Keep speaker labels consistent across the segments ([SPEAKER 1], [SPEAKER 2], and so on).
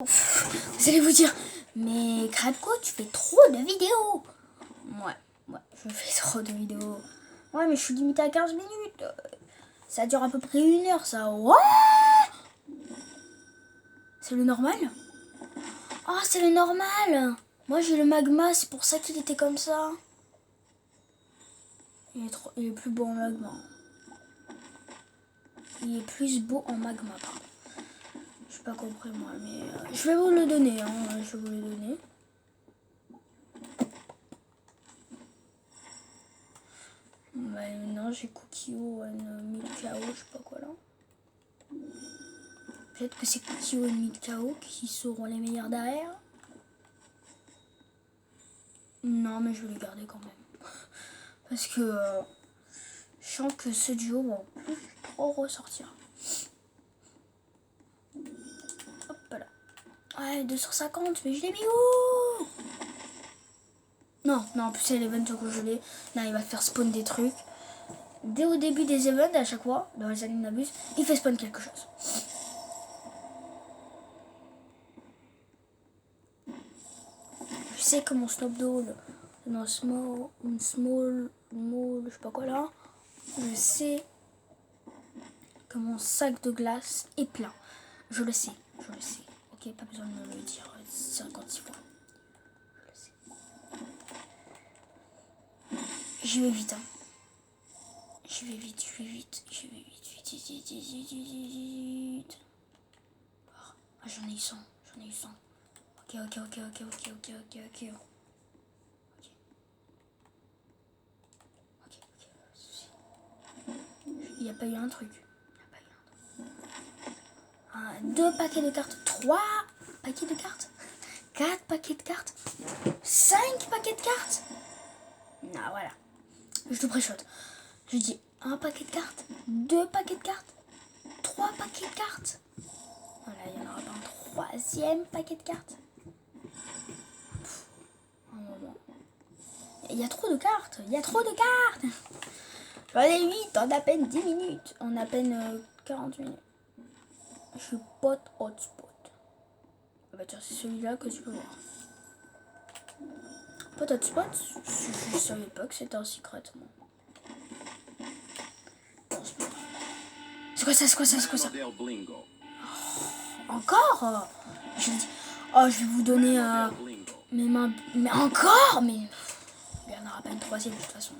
[SPEAKER 1] Vous allez vous dire, mais Kratko, tu fais trop de vidéos. Ouais, je fais trop de vidéos. Ouais, mais je suis limité à 15 minutes. Ça dure à peu près 1 heure, ça. Ouais. C'est le normal? Ah, c'est le normal. Moi, j'ai le magma, c'est pour ça qu'il était comme ça. Il est plus beau en magma. Il est plus beau en magma, pardon. Je n'ai pas compris, moi, mais je vais vous le donner, hein. Je vais vous le donner. Bah, maintenant, j'ai Kukio et Milkao, je sais pas quoi, là. Peut-être que c'est Kukio et Milkao qui seront les meilleurs derrière. Non, mais je vais les garder quand même. Parce que je sens que ce duo va plus trop ressortir. Hop là. Ouais, 250, mais je l'ai mis où? Non, en plus c'est l'event que je l'ai. Là, il va faire spawn des trucs. Dès au début des events, à chaque fois, dans les années d'abus, il fait spawn quelque chose. Je sais que mon snowball, non, small, je sais pas quoi là. Je sais que mon sac de glace est plein. Je le sais. Ok, pas besoin de me le dire 56 fois. Je le sais. J'y vais vite, hein. J'y vais vite. Ah, j'en ai eu 100. Ok. Il n'y a pas eu un truc. 2 paquets de cartes. 3 paquets de cartes. 4 paquets de cartes. 5 paquets de cartes. Ah, voilà. Je te préchote. Je dis 1 paquet de cartes. 2 paquets de cartes. 3 paquets de cartes. Voilà, il n'y en aura pas un 3e paquet de cartes. Un moment. Il y a trop de cartes. J'en ai 8 en à peine 10 minutes. En à peine 40 minutes. Je suis pote hotspot. Ah bah tiens, c'est celui-là que tu peux voir. Pote hotspot, je savais pas que c'était un secret. C'est quoi ça? Encore je dis, oh, je vais vous donner mais encore. Mais il n'y en aura pas une 3e de toute façon.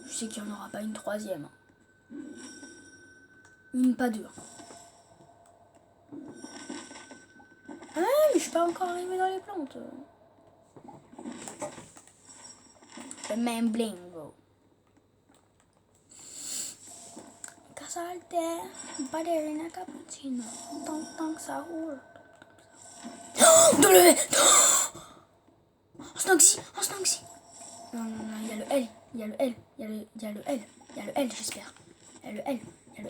[SPEAKER 1] Je sais qu'il n'y en aura pas une 3e. Une, pas 2. Ah, mais je suis pas encore arrivée dans les plantes. Le même blingo. Casalte, ballerina cappuccino, tong sahur. W. Snoxy. Non, il y a le L, il y a le L, j'espère. Il y a le L. L.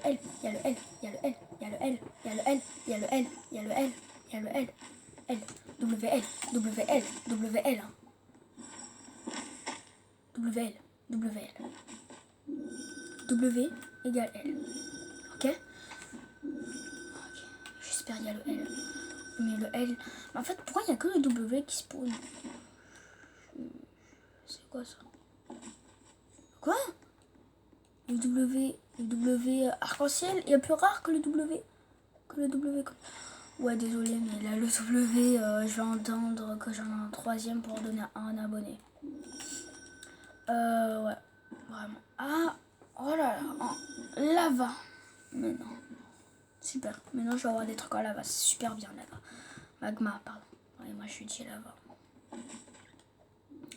[SPEAKER 1] WL. W égale L. Ok. J'espère qu'il y a le L. Mais le L... En fait, pourquoi il n'y a que le W qui spawn? C'est quoi ça? Quoi? Le W arc-en-ciel est plus rare que le W. Ouais, désolé, mais là, le W, je vais entendre que j'en ai un 3e pour donner à un abonné. Ouais, vraiment. Ah, oh là là, lava. Mais non. Super. Maintenant, je vais avoir des trucs en lava. C'est super bien, lava. Magma, pardon. Ouais, moi, je dis lava.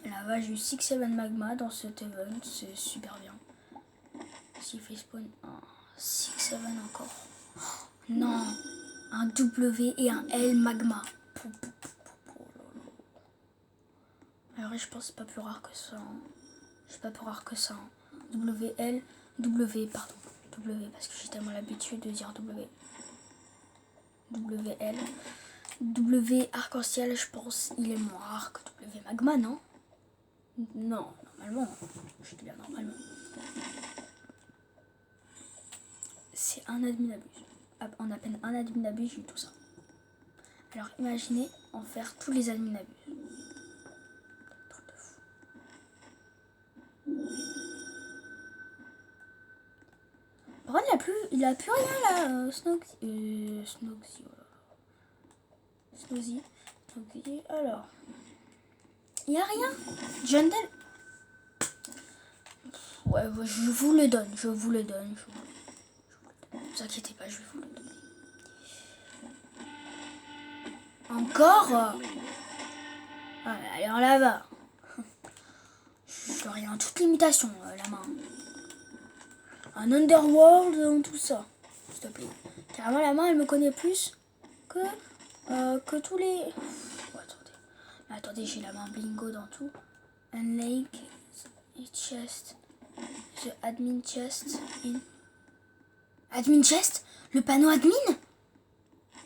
[SPEAKER 1] Lava, j'ai eu 6-7 magma dans cet event. C'est super bien. S'il fait spawn, 6-7 encore. Non. Un W et un L magma. Alors, je pense que c'est pas plus rare que ça. W, parce que j'ai tellement l'habitude de dire W. WL. W arc-en-ciel, je pense, il est moins rare que W magma, non? Non, normalement. Je dis bien normalement. C'est un admin d'abus. En à peine un admin d'abus, j'ai eu tout ça. Alors imaginez en faire tous les admin abus. Truc de fou. Par contre, il a plus rien là, Snogsy. Snogsy. Alors, il y a rien. Jundel. Ouais, je vous le donne. Ne vous inquiétez pas, je vais vous le donner. Encore. Elle est en lava. Je leur ai en toute limitation, la main. Un underworld dans tout ça, s'il te plaît. Carrément, la main, elle me connaît plus que tous les... Oh, attendez, j'ai la main blingo dans tout. Unlake, chest, the admin chest, in... Admin chest? Le panneau admin?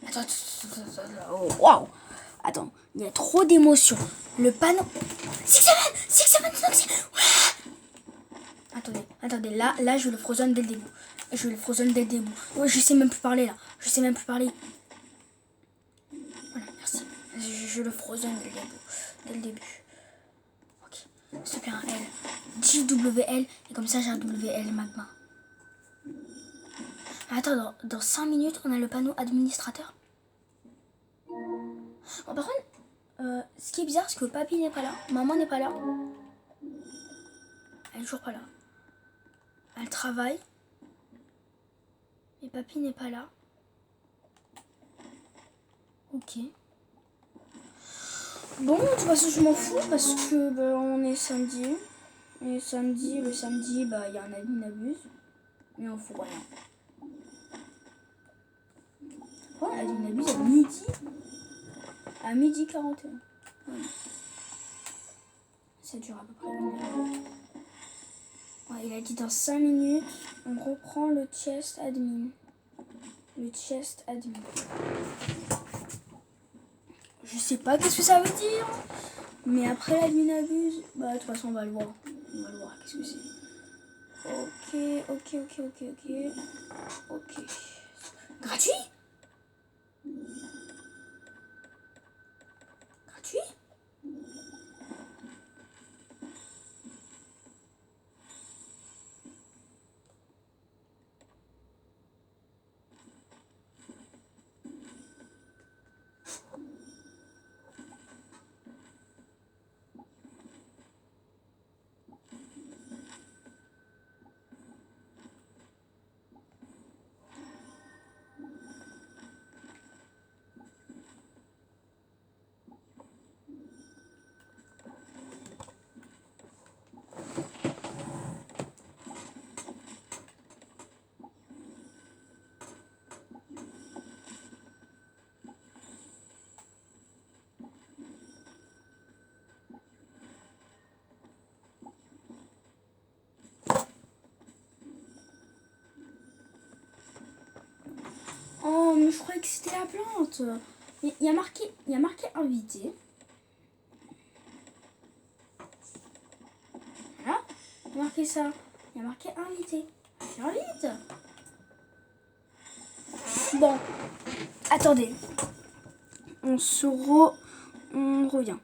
[SPEAKER 1] Attends, oh, wow. Attends, il y a trop d'émotions. Le panneau... Six Seven, ouais. Attendez, là, je le frozen dès le début. Ouais, je sais même plus parler, là. Voilà, merci. Je le frozen dès le début. Ok, s'il te plaît, un L. JWL, et comme ça, j'ai un WL magma. Attends, dans 5 minutes, on a le panneau administrateur. Bon, par contre, ce qui est bizarre, c'est que papy n'est pas là, maman n'est pas là. Elle est toujours pas là. Elle travaille. Et papy n'est pas là. Ok. Bon, de toute façon, je m'en fous parce que on est samedi. Et le samedi, il y a un admin abuse. Mais on fout rien. Oh, admin abuse à midi. À midi 41. Ouais. Ça dure à peu près 1 heure. Ouais, il a dit dans 5 minutes, on reprend le chest admin. Je sais pas qu'est-ce que ça veut dire. Mais après l'admin abuse, de toute façon on va le voir. Qu'est-ce que c'est. Ok. Gratuit? Oh, mais je croyais que c'était la plante. Mais il y a marqué invité. Voilà. Il y a marqué ça. Il y a marqué invité. J'invite. Bon. Attendez. On revient.